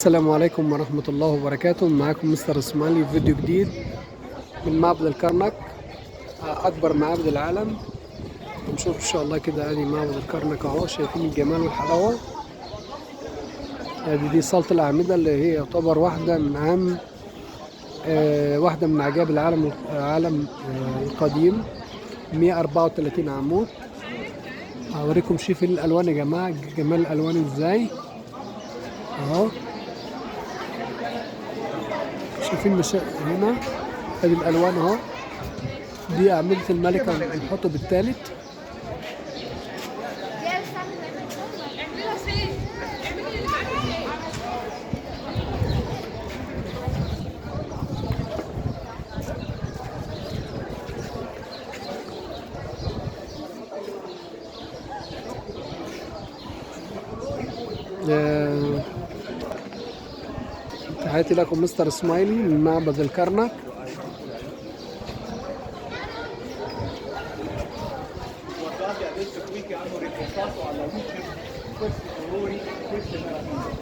السلام عليكم ورحمة الله وبركاته. معاكم مستر اسماعيلي في فيديو جديد من معبد الكرنك، أكبر معابد العالم. نشوف إن شاء الله كده. أدي معبد الكرنك أهو، شايفين الجمال والحلاوة. دي صالة الأعمدة اللي هي يعتبر واحدة من أهم واحدة من عجائب العالم القديم. 134 عمود. هوريكم شايفين الألوان يا جماعة، جمال الألوان إزاي أهو. شايفين هنا ادي الالوان اهو. دي اعمده الملكه الحطب الثالث. تحياتي لكم مستر اسماعيلي من معبد الكرنك. guardate adesso qui che hanno riportato alla luce questi colori, queste meraviglie.